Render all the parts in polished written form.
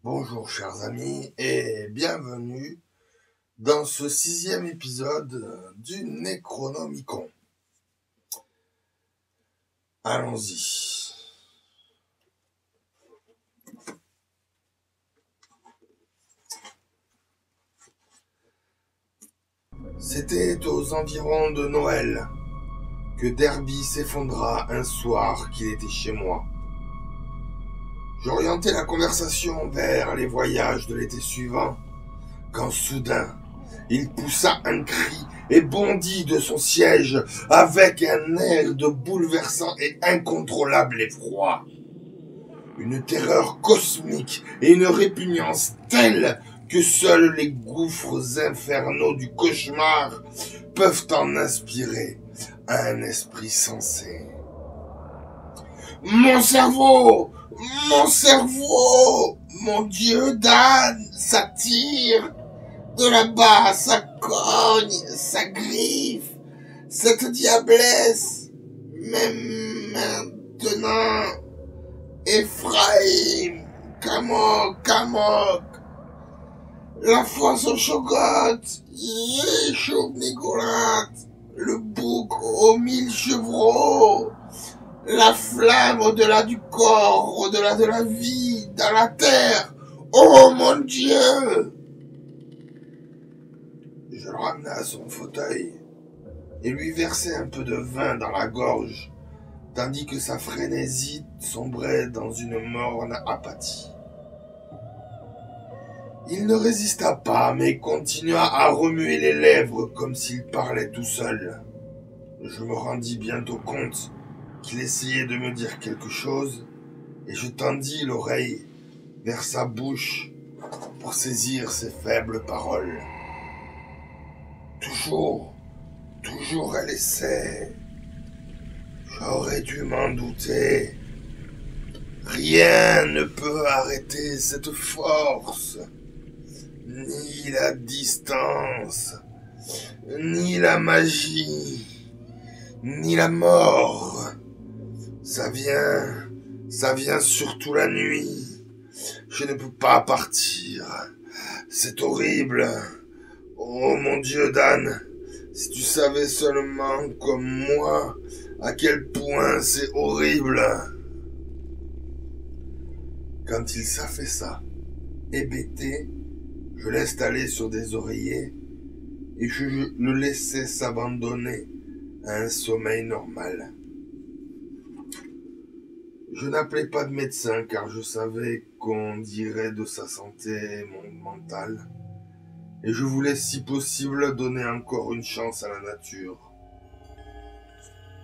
Bonjour chers amis et bienvenue dans ce 6e épisode du Necronomicon. Allons-y. C'était aux environs de Noël que Derby s'effondra un soir qu'il était chez moi. J'orientais la conversation vers les voyages de l'été suivant, quand soudain, il poussa un cri et bondit de son siège avec un air de bouleversant et incontrôlable effroi. Une terreur cosmique et une répugnance telle que seuls les gouffres infernaux du cauchemar peuvent en inspirer à un esprit sensé. Mon cerveau! Mon cerveau! Mon Dieu, Dan! Ça tire! De là-bas, ça cogne! Ça griffe! Cette diablesse! Même maintenant! Ephraim! Kamok! La fosse aux chogottes! Yéchou Nicolas! Le bouc aux 1000 chevreaux! La flamme au-delà du corps, au-delà de la vie, dans la terre. Oh mon Dieu! Je le ramenai à son fauteuil et lui versai un peu de vin dans la gorge, tandis que sa frénésie sombrait dans une morne apathie. Il ne résista pas, mais continua à remuer les lèvres comme s'il parlait tout seul. Je me rendis bientôt compte qu'il essayait de me dire quelque chose, et je tendis l'oreille vers sa bouche pour saisir ses faibles paroles. Toujours elle essaie. J'aurais dû m'en douter. Rien ne peut arrêter cette force, ni la distance, ni la magie, ni la mort. Ça vient surtout la nuit. Je ne peux pas partir. C'est horrible. Oh mon Dieu, Dan, si tu savais seulement, comme moi, à quel point c'est horrible. Quand il s'affaissa, hébété, je l'installai sur des oreillers et je le laissai s'abandonner à un sommeil normal. Je n'appelais pas de médecin car je savais qu'on dirait de sa santé mentale et je voulais si possible donner encore une chance à la nature.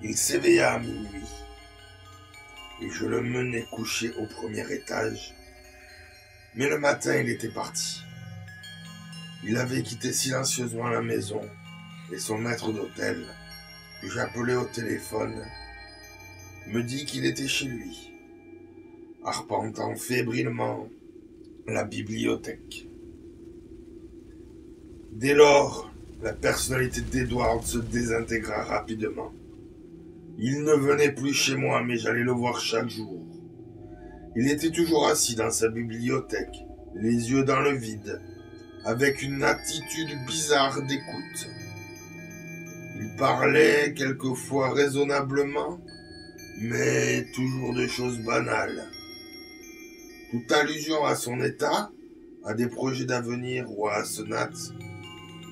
Il s'éveilla à minuit et je le menai coucher au premier étage, mais le matin il était parti. Il avait quitté silencieusement la maison et son maître d'hôtel, que j'appelais au téléphone, me dit qu'il était chez lui, arpentant fébrilement la bibliothèque. Dès lors, la personnalité d'Edward se désintégra rapidement. Il ne venait plus chez moi, mais j'allais le voir chaque jour. Il était toujours assis dans sa bibliothèque, les yeux dans le vide, avec une attitude bizarre d'écoute. Il parlait quelquefois raisonnablement, mais toujours de choses banales. Toute allusion à son état, à des projets d'avenir ou à Asenat,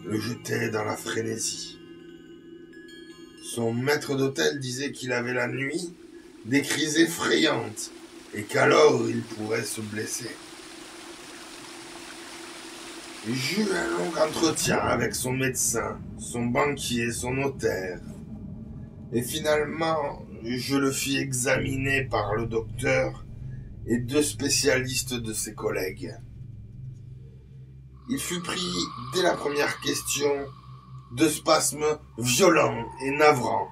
le jetait dans la frénésie. Son maître d'hôtel disait qu'il avait la nuit des crises effrayantes et qu'alors il pourrait se blesser. J'eus un long entretien avec son médecin, son banquier, son notaire. Et finalement, je le fis examiner par le docteur et 2 spécialistes de ses collègues. Il fut pris, dès la première question, de spasmes violents et navrants.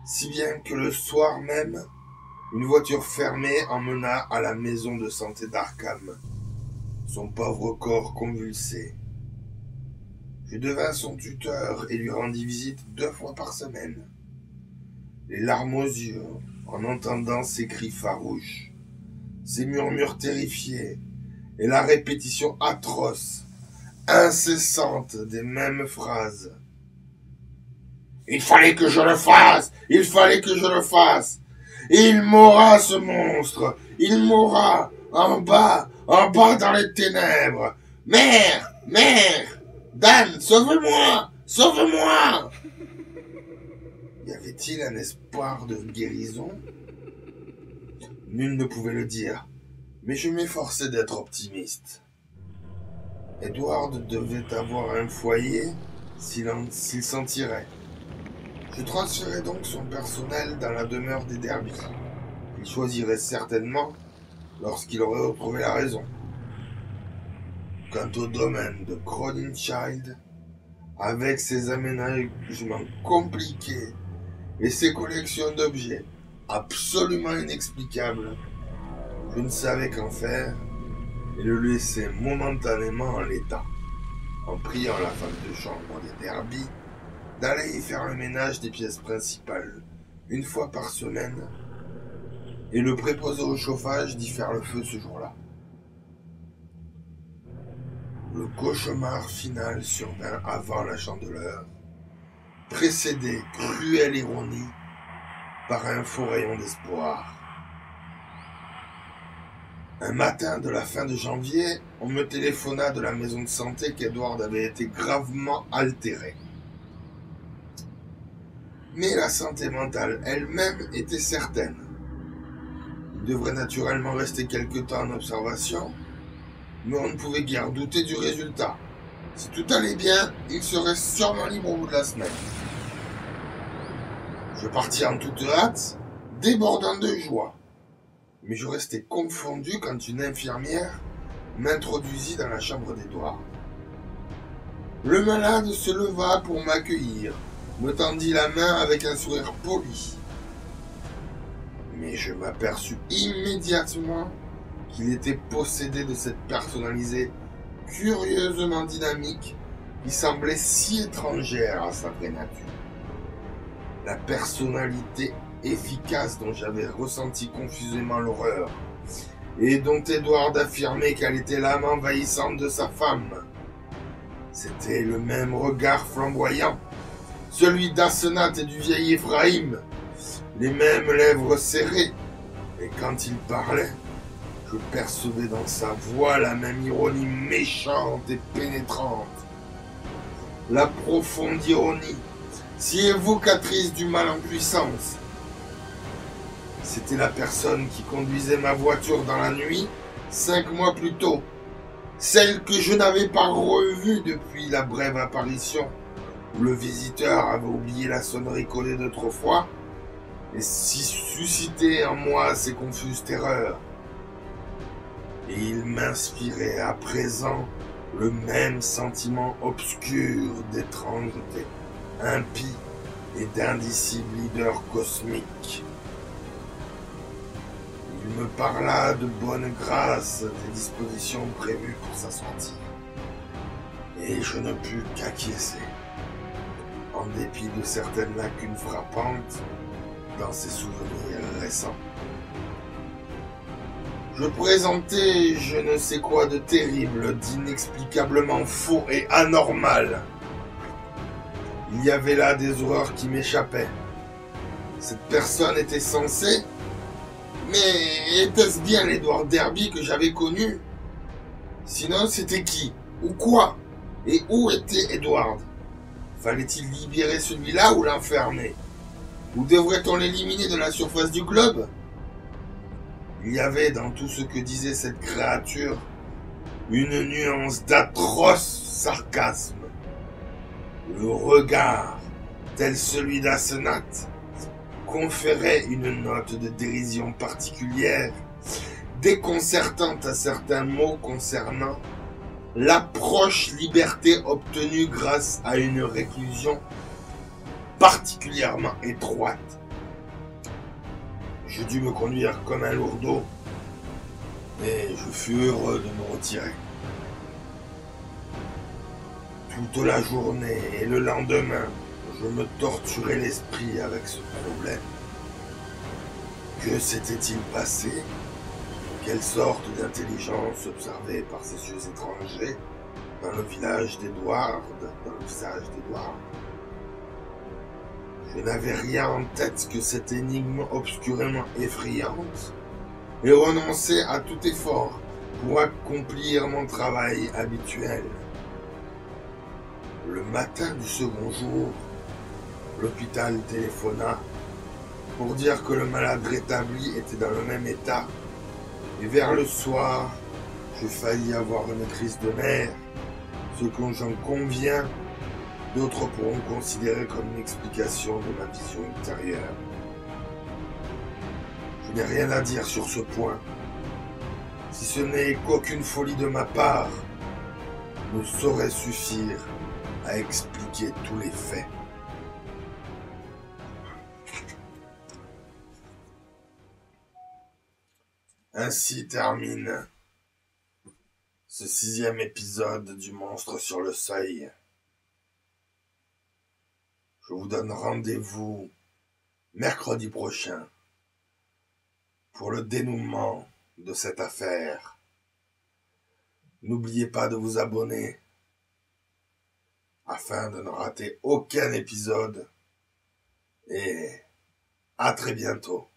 Si bien que le soir même, une voiture fermée emmena à la maison de santé d'Arkham, son pauvre corps convulsé. Je devins son tuteur et lui rendis visite 2 fois par semaine. Les larmes aux yeux, en entendant ses cris farouches, ses murmures terrifiés, et la répétition atroce, incessante des mêmes phrases. « Il fallait que je le fasse! Il fallait que je le fasse! Il mourra, ce monstre! Il mourra! En bas dans les ténèbres! Mère! Mère! Dan, sauve-moi! Sauve-moi » Y avait-il un espoir de guérison? Nul ne pouvait le dire, mais je m'efforçais d'être optimiste. Edward devait avoir un foyer s'il s'en tirait. Je transférai donc son personnel dans la demeure des Derby. Il choisirait certainement lorsqu'il aurait retrouvé la raison. Quant au domaine de Crowninshield, avec ses aménagements compliqués et ses collections d'objets absolument inexplicables, je ne savais qu'en faire et le laisser momentanément en l'état, en priant la femme de chambre des Derby d'aller y faire le ménage des pièces principales 1 fois par semaine et le préposé au chauffage d'y faire le feu ce jour-là. Le cauchemar final survint avant la chandeleur, précédé, cruelle ironie, par un faux rayon d'espoir. Un matin de la fin de janvier, on me téléphona de la maison de santé qu'Edward avait été gravement altéré. Mais la santé mentale elle-même était certaine. Il devrait naturellement rester quelque temps en observation, mais on ne pouvait guère douter du résultat. Si tout allait bien, il serait sûrement libre au bout de la semaine. Je partis en toute hâte, débordant de joie. Mais je restais confondu quand une infirmière m'introduisit dans la chambre d'Edward. Le malade se leva pour m'accueillir, me tendit la main avec un sourire poli. Mais je m'aperçus immédiatement qu'il était possédé de cette personnalité curieusement dynamique qui semblait si étrangère à sa vraie nature. La personnalité efficace dont j'avais ressenti confusément l'horreur et dont Edward affirmait qu'elle était l'âme envahissante de sa femme. C'était le même regard flamboyant, celui d'Asenat et du vieil Ephraim, les mêmes lèvres serrées, et quand il parlait, je percevais dans sa voix la même ironie méchante et pénétrante. La profonde ironie, si évocatrice du mal en puissance. C'était la personne qui conduisait ma voiture dans la nuit 5 mois plus tôt, celle que je n'avais pas revue depuis la brève apparition où le visiteur avait oublié la sonnerie collée d'autrefois et suscité en moi ses confuses terreurs. Et il m'inspirait à présent le même sentiment obscur d'étrangeté, impie et d'indicible leader cosmique. Il me parla de bonne grâce des dispositions prévues pour sa sortie. Et je ne pus qu'acquiescer, en dépit de certaines lacunes frappantes dans ses souvenirs récents. Je présentais je ne sais quoi de terrible, d'inexplicablement faux et anormal. Il y avait là des horreurs qui m'échappaient. Cette personne était censée... Mais était-ce bien l'Edward Derby que j'avais connu? Sinon, c'était qui? Ou quoi? Et où était Edward? Fallait-il libérer celui-là ou l'enfermer? Ou devrait-on l'éliminer de la surface du globe? Il y avait dans tout ce que disait cette créature une nuance d'atroce sarcasme. Le regard, tel celui d'Asenat, conférait une note de dérision particulière, déconcertante à certains mots concernant l'approche liberté obtenue grâce à une réclusion particulièrement étroite. Je dus me conduire comme un lourdeau, et je fus heureux de me retirer. Toute la journée et le lendemain, je me torturais l'esprit avec ce problème. Que s'était-il passé? Quelle sorte d'intelligence observée par ces yeux étrangers dans le visage d'Edward? Je n'avais rien en tête que cette énigme obscurément effrayante et renonçais à tout effort pour accomplir mon travail habituel. Le matin du second jour, l'hôpital téléphona pour dire que le malade rétabli était dans le même état. Et vers le soir, j'ai failli avoir une crise de nerfs, ce que j'en conviens, d'autres pourront considérer comme une explication de ma vision ultérieure. Je n'ai rien à dire sur ce point, si ce n'est qu'aucune folie de ma part ne saurait suffire à expliquer tous les faits. Ainsi termine ce 6e épisode du Monstre sur le Seuil. Je vous donne rendez-vous mercredi prochain pour le dénouement de cette affaire. N'oubliez pas de vous abonner afin de ne rater aucun épisode et à très bientôt.